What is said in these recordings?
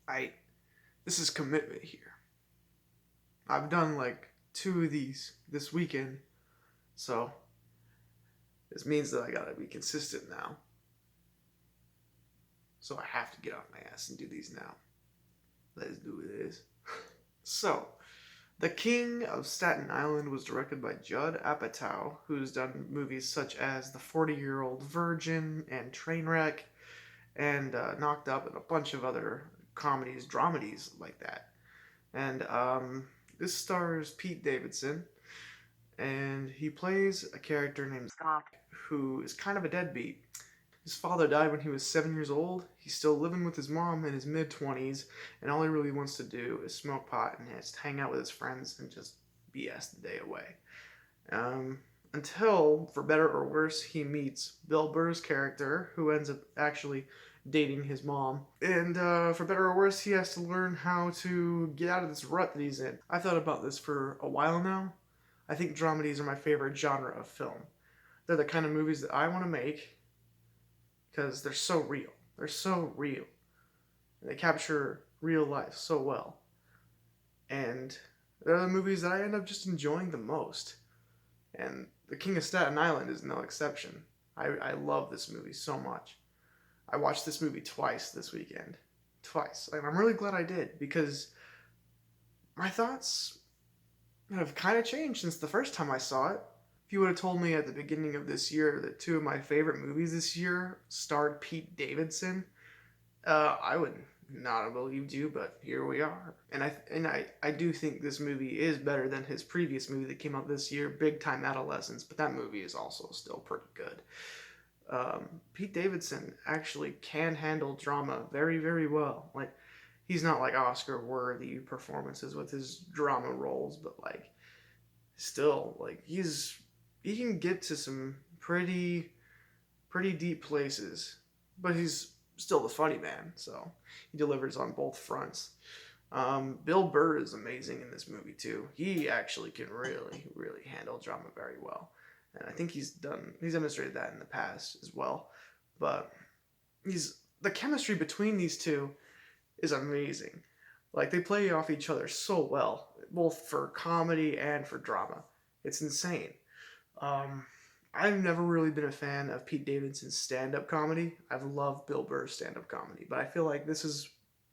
I this is commitment here. I've done like 2 of these this weekend, so this means that I gotta be consistent now. So I have to get on my ass and do these now. Let's do this. So, The King of Staten Island was directed by Judd Apatow, who's done movies such as The 40-Year-Old Virgin and Trainwreck, and Knocked Up, and a bunch of other comedies, dramedies like that. And this stars Pete Davidson, and he plays a character named Scott, who is kind of a deadbeat. His father died when he was 7 years old. He's still living with his mom in his mid-20s, and all he really wants to do is smoke pot and just hang out with his friends and just BS the day away. Until, for better or worse, he meets Bill Burr's character, who ends up actually dating his mom. And for better or worse, he has to learn how to get out of this rut that he's in. I've thought about this for a while now. I think dramedies are my favorite genre of film. They're the kind of movies that I want to make because they're so real. They're so real. And they capture real life so well. And they're the movies that I end up just enjoying the most. And The King of Staten Island is no exception. I love this movie so much. I watched this movie twice this weekend. Twice. And I'm really glad I did, because my thoughts have kind of changed since the first time I saw it. If you would have told me at the beginning of this year that 2 of my favorite movies this year starred Pete Davidson, I would not have believed you, but here we are. And I do think this movie is better than his previous movie that came out this year, Big Time Adolescence, but that movie is also still pretty good. Pete Davidson actually can handle drama very, very well. Like, he's not like Oscar-worthy performances with his drama roles, but like, still, like, he can get to some pretty deep places, but he's still the funny man, so he delivers on both fronts. Bill Burr is amazing in this movie too. He actually can really handle drama very well, and I think he's demonstrated that in the past as well. But the chemistry between these two is amazing. Like, they play off each other so well, both for comedy and for drama. It's insane. I've never really been a fan of Pete Davidson's stand-up comedy. I've loved Bill Burr's stand-up comedy, but I feel like this is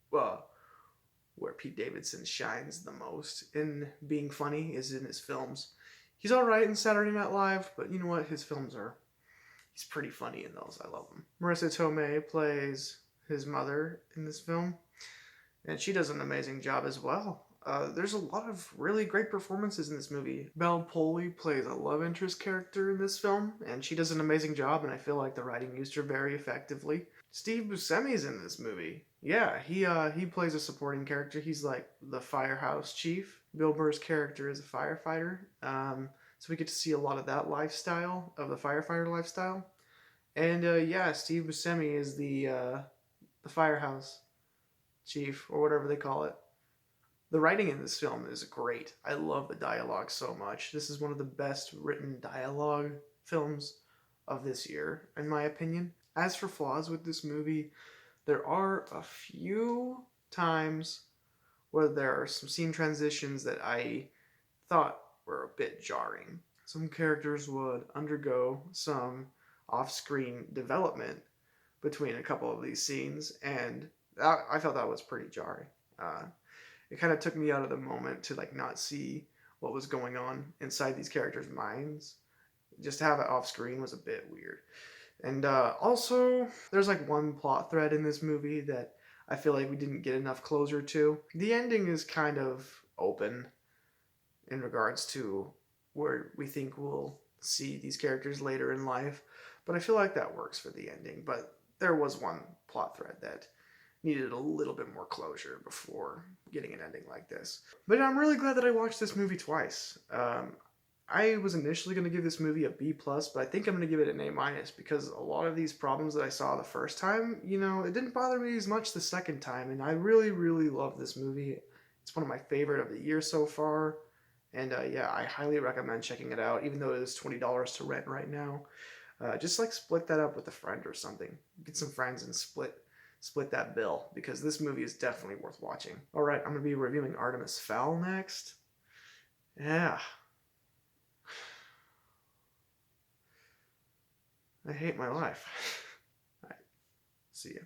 where Pete Davidson shines the most in being funny, is in his films. He's alright in Saturday Night Live, but you know what? He's pretty funny in those. I love him. Marissa Tomei plays his mother in this film, and she does an amazing job as well. There's a lot of really great performances in this movie. Belle Poley plays a love interest character in this film, and she does an amazing job, and I feel like the writing used her very effectively. Steve Buscemi's in this movie. Yeah, he plays a supporting character. He's like the firehouse chief. Bill Burr's character is a firefighter, so we get to see a lot of that lifestyle, of the firefighter lifestyle. And yeah, Steve Buscemi is the firehouse chief, or whatever they call it. The writing in this film is great. I love the dialogue so much. This is one of the best written dialogue films of this year, in my opinion. As for flaws with this movie, there are a few times where there are some scene transitions that I thought were a bit jarring. Some characters would undergo some off-screen development between a couple of these scenes, and I felt that was pretty jarring. It kind of took me out of the moment to like not see what was going on inside these characters' minds. Just to have it off screen was a bit weird. And also, there's like one plot thread in this movie that I feel like we didn't get enough closure to. The ending is kind of open in regards to where we think we'll see these characters later in life, but I feel like that works for the ending. But there was one plot thread that needed a little bit more closure before getting an ending like this. But I'm really glad that I watched this movie twice. I was initially going to give this movie a B+, but I think I'm going to give it an A- because a lot of these problems that I saw the first time, it didn't bother me as much the second time, and I really love this movie. It's one of my favorite of the year so far, and yeah, I highly recommend checking it out, even though it is $20 to rent right now. Just like split that up with a friend or something. Get some friends and split split that bill, because this movie is definitely worth watching. Alright, I'm going to be reviewing Artemis Fowl next. Yeah. I hate my life. Alright, see ya.